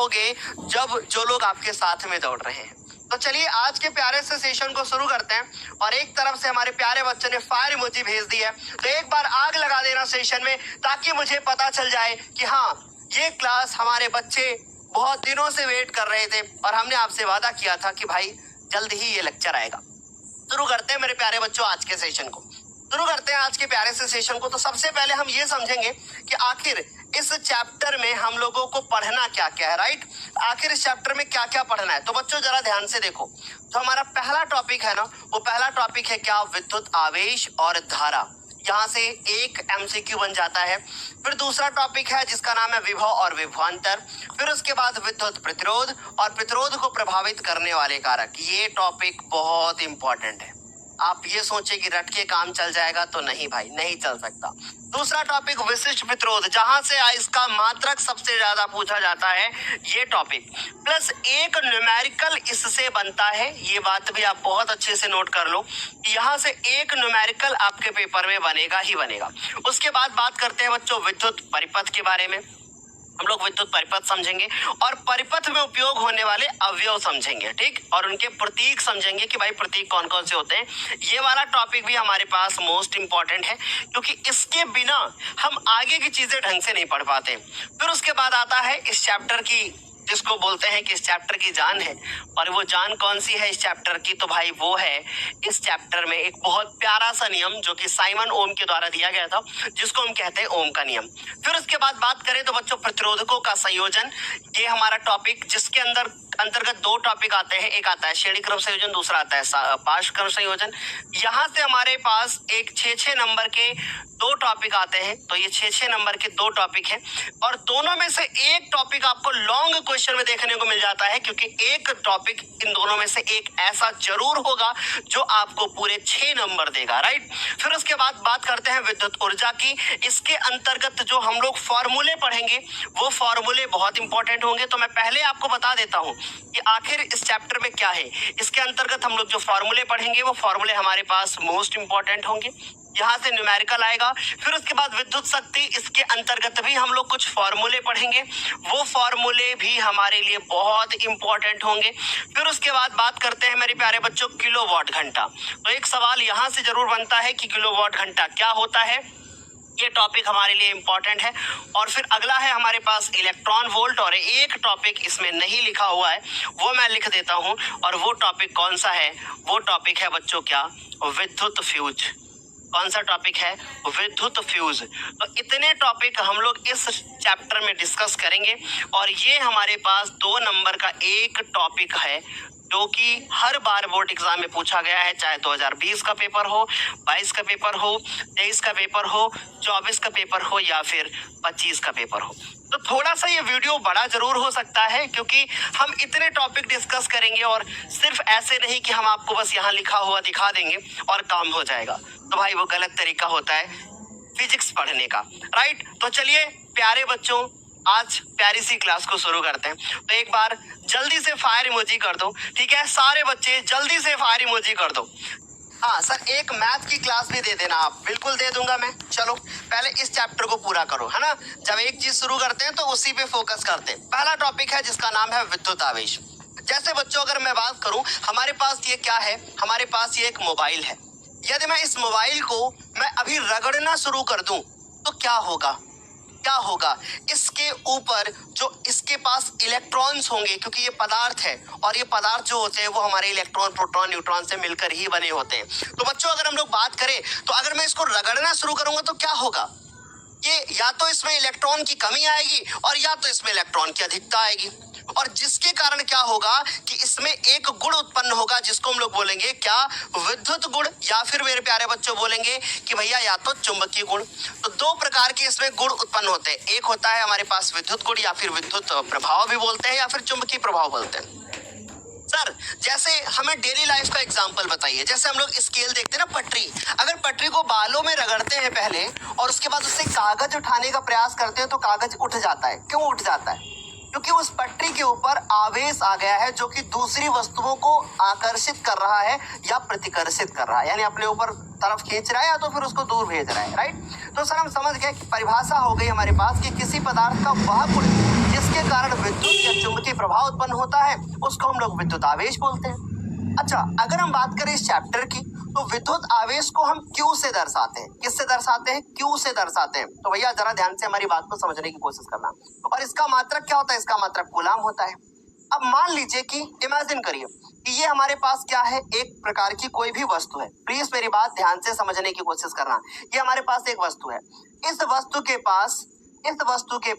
होगे जब जो लोग आपके साथ में दौड़ रहे हैं। तो चलिए आज के प्यारे से सेशन को शुरू करते हैं। और एक तरफ से हमारे प्यारे बच्चों ने फायर इमोजी भेज दी है, तो एक बार आग लगा देना सेशन में, ताकि मुझे पता चल जाए कि हाँ, ये क्लास हमारे बच्चे बहुत दिनों से वेट कर रहे थे और हमने आपसे वादा किया था कि भाई जल्द ही ये लेक्चर आएगा। शुरू करते हैं मेरे प्यारे बच्चों आज के सेशन को। शुरू करते हैं आज के प्यारे से सेशन को। तो सबसे पहले हम ये समझेंगे कि आखिर इस चैप्टर में हम लोगों को पढ़ना क्या क्या है, राइट। आखिर इस चैप्टर में क्या क्या पढ़ना है। तो बच्चों जरा ध्यान से देखो, तो हमारा पहला टॉपिक है ना, वो पहला टॉपिक है क्या, विद्युत आवेश और धारा। यहाँ से एक एमसीक्यू बन जाता है। फिर दूसरा टॉपिक है जिसका नाम है विभव और विभवांतर। फिर उसके बाद विद्युत प्रतिरोध और प्रतिरोध को प्रभावित करने वाले कारक। ये टॉपिक बहुत इंपॉर्टेंट है। आप ये सोचे कि रट के काम चल जाएगा, तो नहीं भाई, नहीं चल सकता। दूसरा टॉपिक विशिष्ट प्रतिरोध, जहां से इसका मात्रक सबसे ज्यादा पूछा जाता है, ये टॉपिक प्लस एक न्यूमेरिकल इससे बनता है। ये बात भी आप बहुत अच्छे से नोट कर लो, यहाँ से एक न्यूमेरिकल आपके पेपर में बनेगा ही बनेगा। उसके बाद बात करते हैं बच्चों विद्युत परिपथ के बारे में। हम लोग विद्युत परिपथ समझेंगे और परिपथ में उपयोग होने वाले अवयव समझेंगे, ठीक, और उनके प्रतीक समझेंगे कि भाई प्रतीक कौन कौन से होते हैं। ये वाला टॉपिक भी हमारे पास मोस्ट इंपॉर्टेंट है, क्योंकि इसके बिना हम आगे की चीजें ढंग से नहीं पढ़ पाते। फिर उसके बाद आता है इस चैप्टर की, जिसको बोलते हैं कि इस चैप्टर की जान है, और वो जान कौन सी है इस चैप्टर की, तो भाई वो है इस चैप्टर में एक बहुत प्यारा सा नियम जो कि साइमन ओम के द्वारा दिया गया था, जिसको हम कहते हैं ओम का नियम। फिर उसके बाद बात करें तो बच्चों प्रतिरोधकों का संयोजन, ये हमारा टॉपिक, जिसके अंतर्गत दो टॉपिक आते हैं। एक आता है श्रेणी क्रम संयोजन, दूसरा आता है पार्श्व क्रम संयोजन। यहाँ से हमारे पास एक 6-6 नंबर के दो टॉपिक आते हैं। तो ये 6-6 नंबर के दो टॉपिक हैं, और दोनों में से एक टॉपिक आपको लॉन्ग क्वेश्चन में देखने को मिल जाता है, क्योंकि एक टॉपिक इन दोनों में से एक ऐसा जरूर होगा जो आपको पूरे 6 नंबर देगा, राइट। फिर उसके बाद बात करते हैं विद्युत ऊर्जा की। इसके अंतर्गत जो हम लोग फॉर्मूले पढ़ेंगे, वो फॉर्मूले बहुत इंपॉर्टेंट होंगे। तो मैं पहले आपको बता देता हूं कि आखिर इस चैप्टर में क्या है। इसके अंतर्गत हम लोग जो फॉर्मूले पढ़ेंगे, वो फॉर्मूले हमारे पास मोस्ट इंपॉर्टेंट होंगे। यहाँ से न्यूमेरिकल आएगा। फिर उसके बाद विद्युत शक्ति, इसके अंतर्गत भी हम लोग कुछ फॉर्मूले पढ़ेंगे, वो फॉर्मूले भी हमारे लिए बहुत इंपॉर्टेंट होंगे। फिर उसके बाद बात करते हैं मेरे प्यारे बच्चों किलोवाट घंटा। तो एक सवाल यहाँ से जरूर बनता है कि किलोवाट घंटा क्या होता है, ये टॉपिक हमारे लिए इंपॉर्टेंट है। और फिर अगला है हमारे पास इलेक्ट्रॉन वोल्ट, और एक टॉपिक इसमें नहीं लिखा हुआ है, वो मैं लिख देता हूं। और वो टॉपिक कौन सा है, वो टॉपिक है बच्चों क्या, विद्युत फ्यूज। कौन सा टॉपिक है, विद्युत फ्यूज। तो इतने टॉपिक हम लोग इस चैप्टर में डिस्कस करेंगे, और ये हमारे पास 2 नंबर का एक टॉपिक है, जो कि हर बार बोर्ड एग्जाम में पूछा गया है, चाहे 2020 का पेपर हो, 22 का पेपर हो, 23 का पेपर हो, 24 का पेपर हो, या फिर 25 का पेपर हो। तो थोड़ा सा ये वीडियो बड़ा जरूर हो सकता है, क्योंकि हम इतने टॉपिक डिस्कस करेंगे, और सिर्फ ऐसे नहीं कि हम आपको बस यहाँ लिखा हुआ दिखा देंगे और काम हो जाएगा। तो भाई वो गलत तरीका होता है फिजिक्स पढ़ने का, राइट। तो चलिए प्यारे बच्चों, आज प्यारी सी क्लास को शुरू करते हैं। तो एक बार जल्दी से फायर इमोजी कर दो, ठीक है, सारे बच्चे जल्दी से फायर इमोजी कर दो। हाँ सर, एक मैथ की क्लास भी दे देना आप। बिल्कुल दे दूंगा मैं। चलो पहले इस चैप्टर को पूरा करो, है ना। जब एक चीज शुरू करते हैं तो उसी पे फोकस करते हैं। पहला टॉपिक है जिसका नाम है विद्युत आवेश। जैसे बच्चों अगर मैं बात करूं, हमारे पास ये क्या है, हमारे पास ये एक मोबाइल है। यदि मैं इस मोबाइल को मैं अभी रगड़ना शुरू कर दूं, तो क्या होगा, क्या होगा, इसके ऊपर जो इसके पास इलेक्ट्रॉन्स होंगे, क्योंकि ये पदार्थ है, और ये पदार्थ जो होते हैं वो हमारे इलेक्ट्रॉन, प्रोटॉन, न्यूट्रॉन से मिलकर ही बने होते हैं। तो बच्चों अगर हम लोग बात करें, तो अगर मैं इसको रगड़ना शुरू करूंगा तो क्या होगा, ये या तो इसमें इलेक्ट्रॉन की कमी आएगी, और या तो इसमें इलेक्ट्रॉन की अधिकता आएगी, और जिसके कारण क्या होगा कि इसमें एक गुण उत्पन्न होगा, जिसको हम लोग बोलेंगे क्या, विद्युत गुण, या फिर मेरे प्यारे बच्चों बोलेंगे कि भैया या तो चुंबकीय गुण। तो 2 प्रकार के इसमें गुण उत्पन्न होते हैं। एक होता है हमारे पास विद्युत गुण, या फिर विद्युत प्रभाव भी बोलते हैं, या फिर चुंबकीय प्रभाव बोलते हैं। सर जैसे हमें डेली लाइफ का एग्जांपल बताइए। जैसे हम लोग स्केल देखते हैं ना, पटरी, अगर पटरी को बालों में रगड़ते हैं पहले, और उसके बाद उससे कागज उठाने का प्रयास करते हैं, तो कागज उठ जाता है। क्यों उठ जाता है, क्योंकि उस पटरी के ऊपर आवेश आ गया है, जो कि दूसरी वस्तुओं को आकर्षित कर रहा है या प्रतिकर्षित कर रहा है, यानी अपने ऊपर तरफ खींच रहा है या तो फिर उसको दूर भेज रहा है, राइट। तो सर हम समझ गए कि परिभाषा हो गई हमारे पास कि किसी पदार्थ का वह गुण जिसके कारण विद्युत या चुंबकीय प्रभाव उत्पन्न होता है उसको हम लोग विद्युत आवेश बोलते हैं। अच्छा, अगर हम बात करें इस चैप्टर की तो विद्युत आवेश को हम Q से दर्शाते हैं। किससे दर्शाते हैं? Q से दर्शाते हैं। तो भैया जरा ध्यान से हमारी बात को समझने की कोशिश करना। और इसका मात्रक क्या होता है? इसका मात्रक कूलाम होता है। अब मान लीजिए कि इमेजिन करिए कि ये हमारे पास क्या है, एक प्रकार की कोई भी वस्तु है। प्लीज मेरी बात ध्यान से समझने की कोशिश करना। ये हमारे पास एक वस्तु है। इस वस्तु के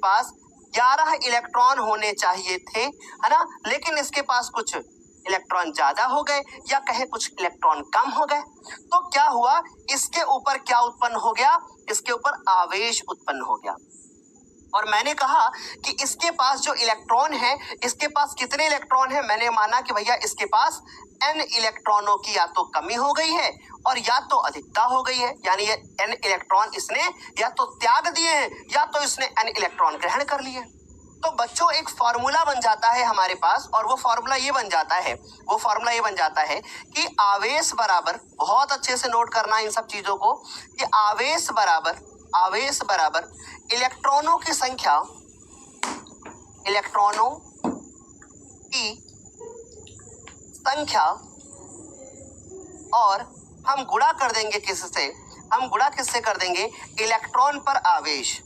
पास 11 इलेक्ट्रॉन होने चाहिए थे, है ना, लेकिन इसके पास कुछ इलेक्ट्रॉन ज्यादा हो गए या कहे कुछ इलेक्ट्रॉन कम हो गए। तो क्या हुआ? इसके ऊपर क्या उत्पन्न हो गया? इसके ऊपर आवेश उत्पन्न हो गया। और मैंने कहा कि इसके पास जो इलेक्ट्रॉन है, इसके पास कितने इलेक्ट्रॉन है? मैंने माना कि भैया इसके पास n इलेक्ट्रॉनों की या तो कमी हो गई है और या तो अधिकता हो गई है। यानी ये n इलेक्ट्रॉन इसने या तो त्याग दिए हैं या तो इसने n इलेक्ट्रॉन ग्रहण कर लिए। तो बच्चों एक फॉर्मूला बन जाता है हमारे पास, और वो फॉर्मूला ये बन जाता है कि आवेश बराबर, बहुत अच्छे से नोट करना इन सब चीजों को, कि आवेश बराबर इलेक्ट्रॉनों की संख्या और हम गुणा कर देंगे किससे? हम गुणा किससे कर देंगे? इलेक्ट्रॉन पर आवेश।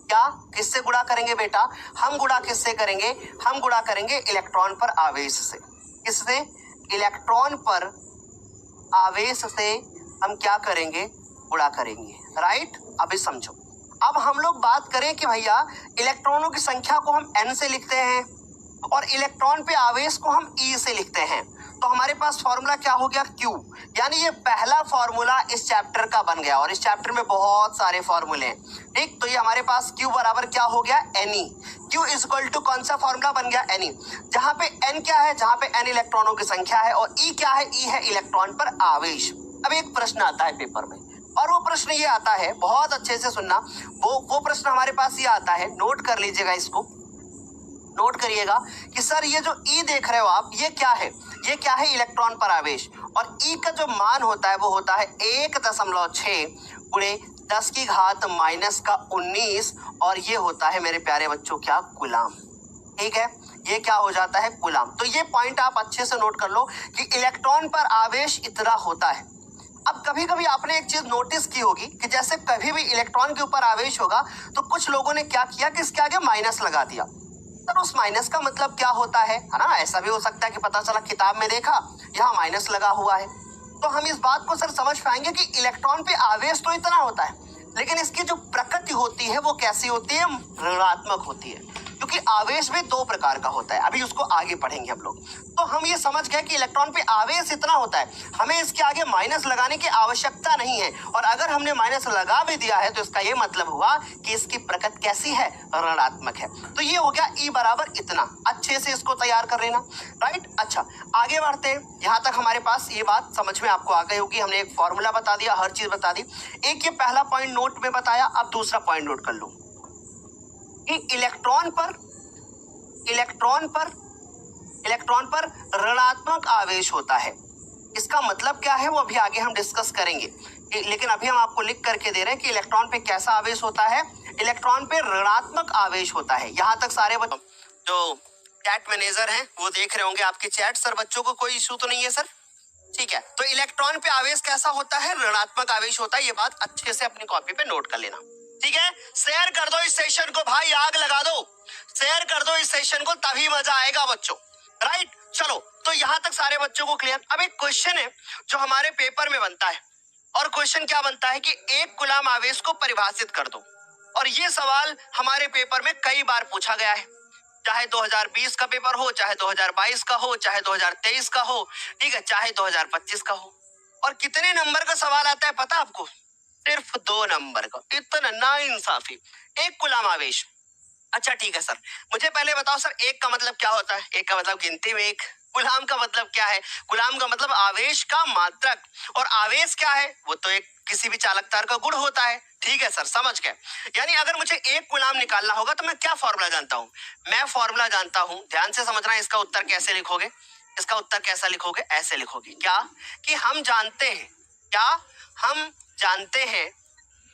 क्या किससे गुणा करेंगे बेटा? हम गुणा किससे करेंगे? हम गुणा करेंगे इलेक्ट्रॉन पर आवेश से। किससे? इलेक्ट्रॉन पर आवेश से हम क्या करेंगे? गुणा करेंगे। राइट? अभी समझो। अब हम लोग बात करें कि भैया इलेक्ट्रॉनों की संख्या को हम n से लिखते हैं और इलेक्ट्रॉन पे आवेश को हम E से लिखते हैं। तो हमारे पास फॉर्मूला क्या हो गया? Q। यानी ये पहला फॉर्मूला इस चैप्टर का बन गया, और इस चैप्टर में बहुत सारे फॉर्मूले हैं। ठीक, तो ये हमारे पास Q बराबर क्या हो गया? Ne। Q is equal to कौन सा फॉर्मूला बन गया? Ne। जहां पे n क्या है? जहां पे n इलेक्ट्रॉनों की संख्या है, और E क्या है? E है इलेक्ट्रॉन पर आवेश। अब एक प्रश्न आता है पेपर में, और वो प्रश्न ये आता है, बहुत अच्छे से सुनना, वो प्रश्न हमारे पास ये आता है, नोट कर लीजिएगा, इसको नोट करिएगा कि सर ये जो E देख रहे हो आप, ये क्या है? ये क्या है? इलेक्ट्रॉन पर आवेश। और E का जो मान होता है वो होता है 1.6 गुणे 10 की घात -19, और ये होता है मेरे प्यारे बच्चों क्या? कूलाम। ठीक है, ये क्या हो जाता है? कूलाम। तो ये पॉइंट आप अच्छे से नोट कर लो कि इलेक्ट्रॉन पर आवेश इतना होता है। अब कभी कभी आपने एक चीज नोटिस की होगी कि जैसे कभी भी इलेक्ट्रॉन के ऊपर आवेश होगा तो कुछ लोगों ने क्या किया कि इसके आगे माइनस लगा दिया। तो उस माइनस का मतलब क्या होता है ना? ऐसा भी हो सकता है कि पता चला किताब में देखा यहाँ माइनस लगा हुआ है। तो हम इस बात को सर समझ पाएंगे कि इलेक्ट्रॉन पे आवेश तो इतना होता है, लेकिन इसकी जो प्रकृति होती है वो कैसी होती है? ऋणात्मक होती है, क्योंकि आवेश भी दो प्रकार का होता है। अभी उसको आगे पढ़ेंगे हम लोग। तो हम ये समझ गए कि इलेक्ट्रॉन पे आवेश इतना होता है, हमें इसके आगे माइनस लगाने की आवश्यकता नहीं है, और अगर हमने माइनस लगा भी दिया है तो इसका ये मतलब हुआ कि इसकी प्रकृति कैसी है? ऋणात्मक है। तो ये हो गया E बराबर इतना। अच्छे से इसको तैयार कर लेना। राइट? अच्छा, आगे बढ़ते हैं। यहाँ तक हमारे पास ये बात समझ में आपको आ गई होगी। हमने एक फॉर्मूला बता दिया, हर चीज बता दी। एक ये पहला पॉइंट नोट में बताया। अब दूसरा पॉइंट नोट कर लो कि इलेक्ट्रॉन पर ऋणात्मक आवेश होता है। इसका मतलब क्या है वो अभी आगे हम डिस्कस करेंगे, लेकिन अभी हम आपको लिख करके दे रहे हैं कि इलेक्ट्रॉन पे कैसा आवेश होता है? इलेक्ट्रॉन पे ऋणात्मक आवेश होता है। यहाँ तक सारे बच्चों जो चैट मैनेजर हैं वो देख रहे होंगे आपके चैट। सर बच्चों को कोई इशू तो नहीं है सर? ठीक है, तो इलेक्ट्रॉन पे आवेश कैसा होता है? ऋणात्मक आवेश होता है। ये बात अच्छे से अपनी कॉपी पे नोट कर लेना। ठीक है, शेयर कर दो इस सेशन को भाई, आग लगा दो, शेयर कर दो इस सेशन को, तभी मजा आएगा बच्चों। राइट? चलो, तो यहां तक सारे बच्चों को क्लियर। अब एक क्वेश्चन है जो हमारे पेपर में बनता है, और क्वेश्चन क्या बनता है कि एक कूलाम आवेश को परिभाषित कर दो। और ये सवाल हमारे पेपर में कई बार पूछा गया है, चाहे 2020 का पेपर हो, चाहे 2022 का हो, चाहे 2023 का हो, ठीक है, चाहे 2025 का हो। और कितने नंबर का सवाल आता है पता आपको? सिर्फ 2 नंबर का। इतना नाइंसाफी। एक कूलाम आवेश। अच्छा ठीक है सर, मुझे पहले बताओ सर, एक का मतलब क्या होता है? एक का मतलब गिनती में एक। कूलाम का मतलब क्या है? कूलाम का मतलब आवेश का मात्रक। और आवेश क्या है? वो तो एक किसी भी चालक तार का गुण होता है। ठीक है सर, समझ गए। यानी अगर मुझे एक कूलाम निकालना होगा तो मैं क्या फॉर्मूला जानता हूँ? मैं फॉर्मूला जानता हूँ, ध्यान से समझना। इसका उत्तर कैसे लिखोगे? इसका उत्तर कैसा लिखोगे? ऐसे लिखोगे क्या कि हम जानते हैं, क्या हम जानते हैं,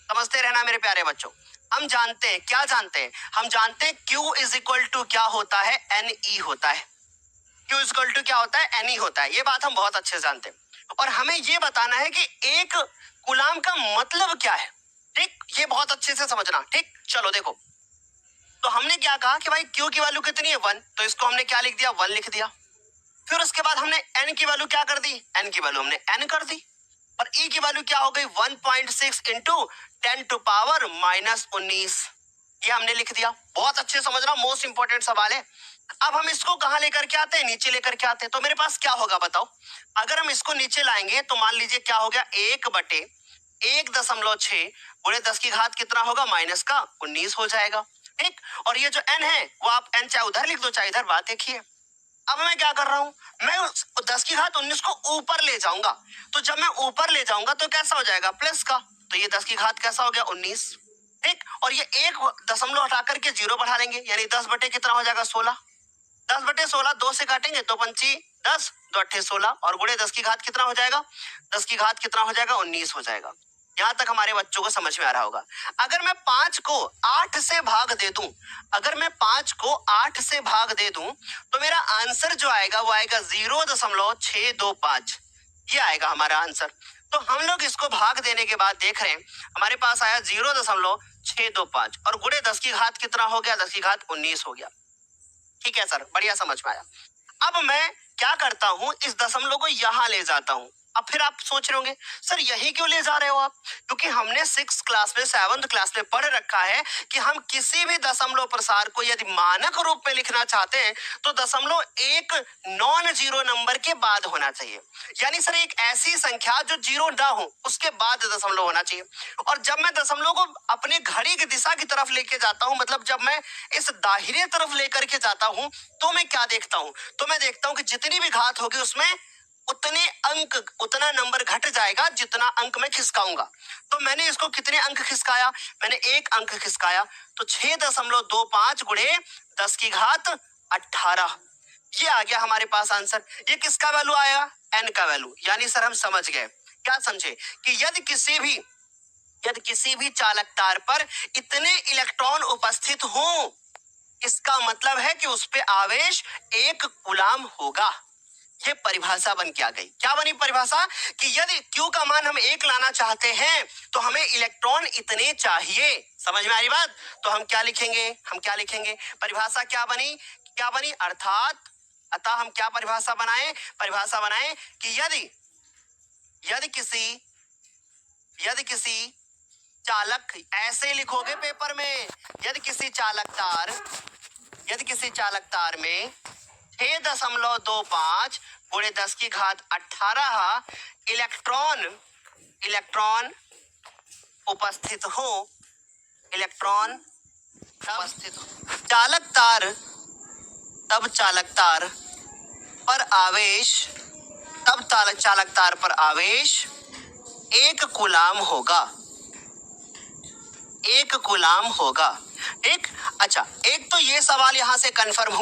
समझते रहना मेरे प्यारे बच्चों, हम जानते हैं, क्या जानते हैं, हम जानते हैं Q इज इक्वल टू क्या होता है, NE होता है। Q इज इक्वल टू क्या होता है, NE होता है। ये बात हम बहुत अच्छे से जानते हैं और हमें ये बताना है कि एक कूलाम का मतलब क्या है। ठीक, ये बहुत अच्छे से समझना। ठीक, चलो देखो, तो हमने क्या कहा कि भाई Q की वैल्यू कितनी है 1, तो इसको हमने क्या लिख दिया, 1 लिख दिया। फिर उसके बाद हमने N की वैल्यू क्या कर दी, N की वैल्यू हमने N कर दी और E की वैल्यू क्या हो गई 1.6 इंटू 10 टू पावर -19, ये हमने लिख दिया। बहुत अच्छे समझना, मोस्ट इंपॉर्टेंट सवाल है। अब हम इसको कहां लेकर के आते हैं, नीचे लेकर के आते हैं। तो मेरे पास क्या होगा बताओ, अगर हम इसको नीचे लाएंगे तो मान लीजिए क्या हो गया, 1/1.6 गुणे 10 की घात कितना होगा, -19 हो जाएगा। ठीक, और ये जो n है वो आप n चाहे उधर लिख दो चाहे इधर, बात देखिए। अब मैं क्या कर रहा हूं, मैं 10 की घात 19 को ऊपर ले जाऊंगा। तो जब मैं ऊपर ले जाऊंगा तो कैसा हो जाएगा, प्लस का, तो ये 10 की घात कैसा हो गया, 19। ठीक, और ये एक दशमलव हटा करके 0 बढ़ा लेंगे, यानी 10 बटे कितना हो जाएगा, 16। 10 बटे 16 2 से काटेंगे तो 5 10, 2 अट्ठे 16 और गुणे 10 की घात कितना हो जाएगा, 10 की घात कितना हो जाएगा, 19 हो जाएगा। यहां तक हमारे बच्चों को समझ में आ रहा होगा। अगर मैं 5 को 8 से भाग दे दूं, अगर मैं 5 को 8 से भाग दे दूं तो मेरा आंसर जो आएगा वो आएगा 0.625, ये आएगा हमारा आंसर। तो हम लोग इसको भाग देने के बाद देख रहे हैं हमारे पास आया 0.625 और गुणे 10 की घात कितना हो गया, 10 की घात 19 हो गया। ठीक है सर, बढ़िया समझ में आया। अब मैं क्या करता हूं, इस दशमलव को यहां ले जाता हूं। अब फिर आप सोच रहे होंगे सर यही क्यों ले जा रहे हो आप, क्योंकि हमने 6th क्लास में 7th क्लास में पढ़ रखा है कि हम किसी भी दशमलव प्रसार को यदि मानक रूप में लिखना चाहते हैं तो दशमलव एक नॉन जीरो नंबर के बाद होना चाहिए। यानी सर एक ऐसी संख्या जो जीरो ना हो उसके बाद दशमलव होना चाहिए। और जब मैं दशमलव को अपने घड़ी की दिशा की तरफ लेके जाता हूं, मतलब जब मैं इस दाहिने तरफ लेकर के जाता हूं तो मैं क्या देखता हूं, तो मैं देखता हूं कि जितनी भी घात होगी उसमें उतने अंक, उतना नंबर घट जाएगा जितना अंक मैं खिसकाऊंगा। तो मैंने इसको कितने अंक खिसकाया, मैंने 1 अंक खिसकाया, तो 6.25 गुणे 10 की घात 18, ये आ गया हमारे पास आंसर। ये किसका वैल्यू आया, n का वैल्यू। यानी सर हम समझ गए, क्या समझे, कि यदि किसी भी चालक तार पर इतने इलेक्ट्रॉन उपस्थित हो, इसका मतलब है कि उस पे आवेश 1 कूलाम होगा। ये परिभाषा बन के आ गई। क्या बनी परिभाषा, कि यदि Q का मान हम 1 लाना चाहते हैं तो हमें इलेक्ट्रॉन इतने चाहिए। समझ में आ रही बात, तो हम क्या लिखेंगे, परिभाषा क्या बनी, अतः हम क्या परिभाषा बनाए कि यदि किसी चालक, ऐसे लिखोगे पेपर में, यदि किसी चालक तार में 6.25 गुणे 10 की घात 18 इलेक्ट्रॉन उपस्थित हो, चालक तार पर आवेश 1 कूलाम होगा। एक, अच्छा, एक तो ये सवाल यहां से कंफर्म